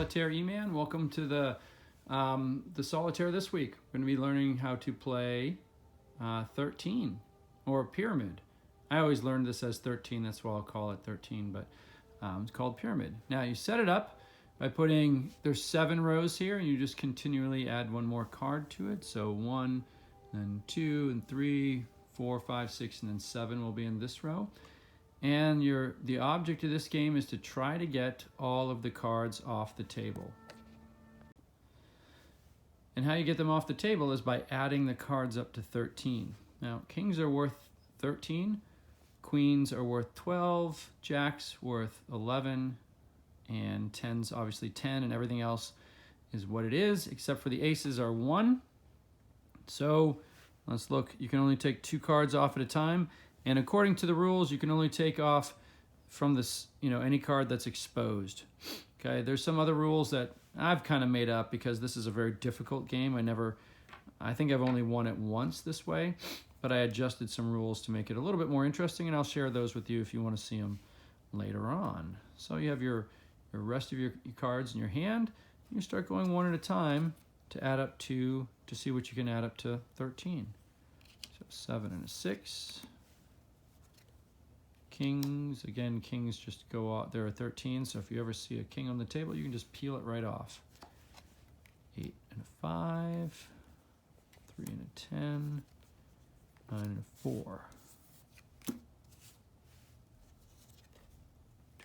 Solitaire E-Man. Welcome to the Solitaire this week. We're going to be learning how to play 13, or Pyramid. I always learned this as 13, that's why I'll call it 13, but it's called Pyramid. Now you set it up by there's 7 rows here, and you just continually add one more card to it. So 1, then 2, and 3, 4, 5, 6, and then 7 will be in this row. And the object of this game is to try to get all of the cards off the table. And how you get them off the table is by adding the cards up to 13. Now, kings are worth 13, queens are worth 12, jacks worth 11, and 10's obviously 10, and everything else is what it is, except for the aces are 1. So let's look. You can only take 2 cards off at a time. And according to the rules, you can only take off from this, any card that's exposed. Okay, there's some other rules that I've kind of made up because this is a very difficult game. I think I've only won it once this way, but I adjusted some rules to make it a little bit more interesting, and I'll share those with you if you want to see them later on. So you have your rest of your cards in your hand. You start going one at a time to add up to see what you can add up to 13. So 7 and a 6. Kings, again, kings just go out. There are 13, so if you ever see a king on the table, you can just peel it right off. 8 and a 5, 3 and a 10, 9 and a 4. 2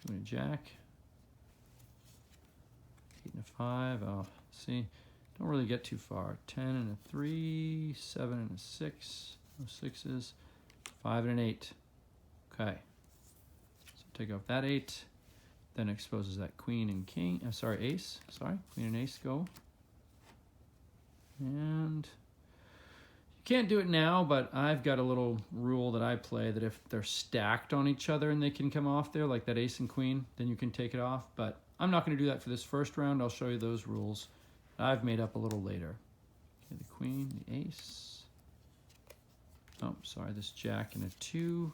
and a jack, 8 and a 5. Oh, see, don't really get too far. 10 and a 3, 7 and a 6, no 6s, 5 and an 8. Okay. Take off that 8, then exposes that queen and king, ace, queen and ace go. And you can't do it now, but I've got a little rule that I play that if they're stacked on each other and they can come off there, like that ace and queen, then you can take it off. But I'm not going to do that for this first round. I'll show you those rules I've made up a little later. Okay, the queen, the ace. Oh, sorry, this jack and a 2.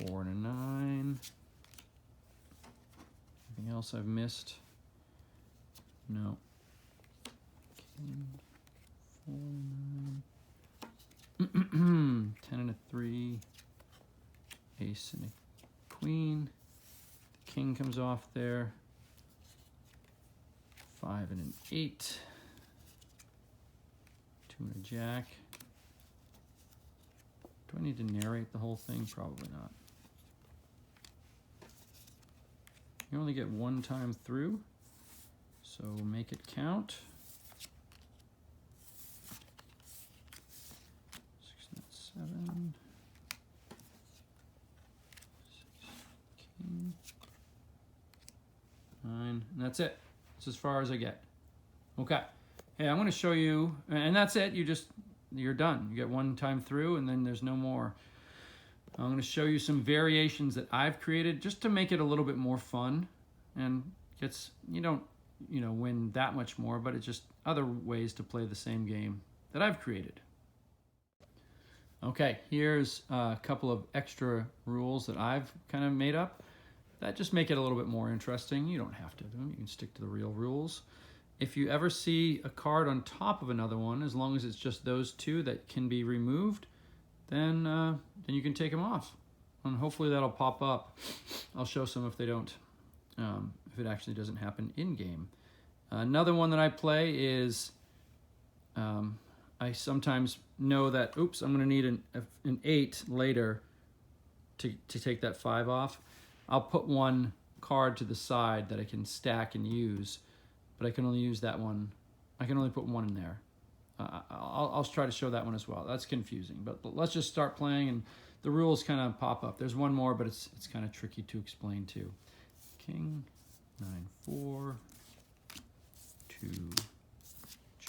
4 and a 9. Anything else I've missed? No. King, 4 and 9. 10 and a 3. Ace and a queen. The king comes off there. 5 and an 8. 2 and a jack. Do I need to narrate the whole thing? Probably not. You only get one time through, so make it count. 6 and 7. 6, king. 9, and that's it. That's as far as I get. Okay. Hey, I'm going to show you, and that's it. You're done. You get one time through, and then there's no more. I'm going to show you some variations that I've created just to make it a little bit more fun, and you don't win that much more, but it's just other ways to play the same game that I've created. Okay, here's a couple of extra rules that I've kind of made up that just make it a little bit more interesting. You don't have to do them. You can stick to the real rules. If you ever see a card on top of another one, as long as it's just those 2 that can be removed, then you can take them off. And hopefully that'll pop up. I'll show some if they don't, if it actually doesn't happen in-game. Another one that I play is, I sometimes know that, oops, I'm going to need an 8 later to take that 5 off. I'll put one card to the side that I can stack and use, but I can only use that one. I can only put one in there. I'll try to show that one as well. That's confusing, but let's just start playing, and the rules kind of pop up. There's one more, but it's kind of tricky to explain too. King, 9, 4, 2,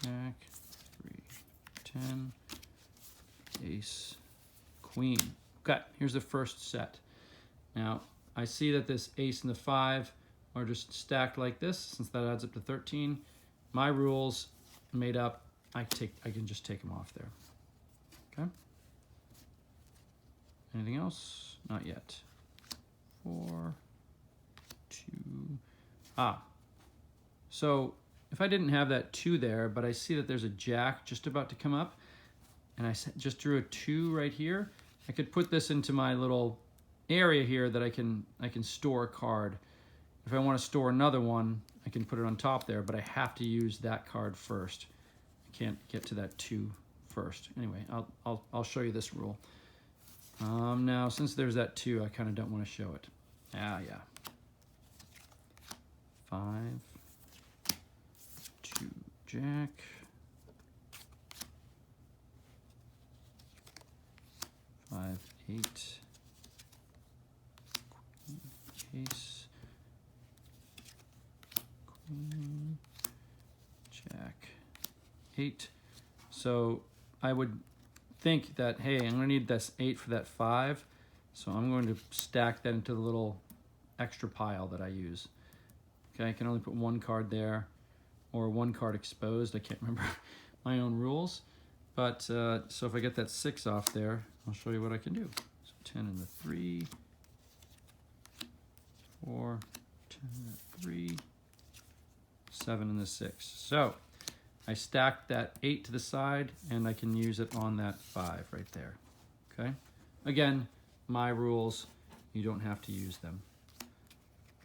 jack, 3, 10, ace, queen. Okay, here's the first set. Now, I see that this ace and the 5 are just stacked like this, since that adds up to 13. My rules made up, I can just take them off there. Okay. Anything else? Not yet. 4, 2. So if I didn't have that 2 there, but I see that there's a jack just about to come up, and I just drew a 2 right here, I could put this into my little area here that I can store a card. If I want to store another one, I can put it on top there, but I have to use that card first. I can't get to that 2 first. Anyway, I'll show you this rule. Now, since there's that 2, I kind of don't want to show it. Yeah. 5, 2, jack. 5, 8, ace, queen, jack, 8. So I would think that, hey, I'm going to need this 8 for that 5, so I'm going to stack that into the little extra pile that I use. Okay, I can only put 1 card there, or 1 card exposed. I can't remember my own rules. But, so if I get that 6 off there, I'll show you what I can do. So 10 and the 3, 4, 10 and the 3, 7 and the 6. So I stacked that 8 to the side, and I can use it on that 5 right there. Okay? Again, my rules, you don't have to use them.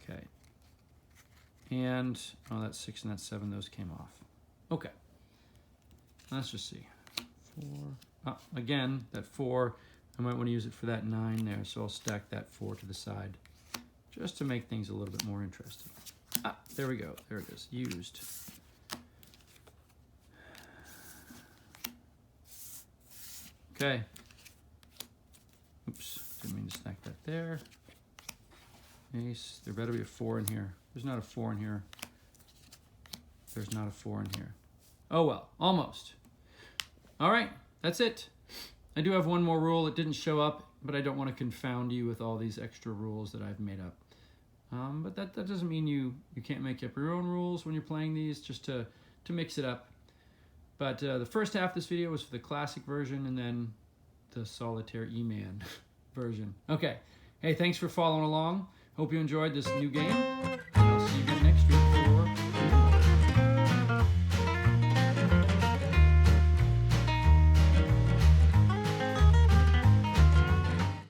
Okay. And, oh, that 6 and that 7, those came off. Okay. Let's just see. 4. Again, that 4, I might want to use it for that 9 there, so I'll stack that 4 to the side just to make things a little bit more interesting. There we go. There it is. Used. Okay. Oops. Didn't mean to stack that there. Ace. There better be a 4 in here. There's not a 4 in here. There's not a 4 in here. Oh well. Almost. All right, that's it. I do have one more rule. It didn't show up, but I don't want to confound you with all these extra rules that I've made up. But that doesn't mean you can't make up your own rules when you're playing these, just to mix it up. But the first half of this video was for the classic version, and then the Solitaire E-Man version. Okay, hey, thanks for following along. Hope you enjoyed this new game.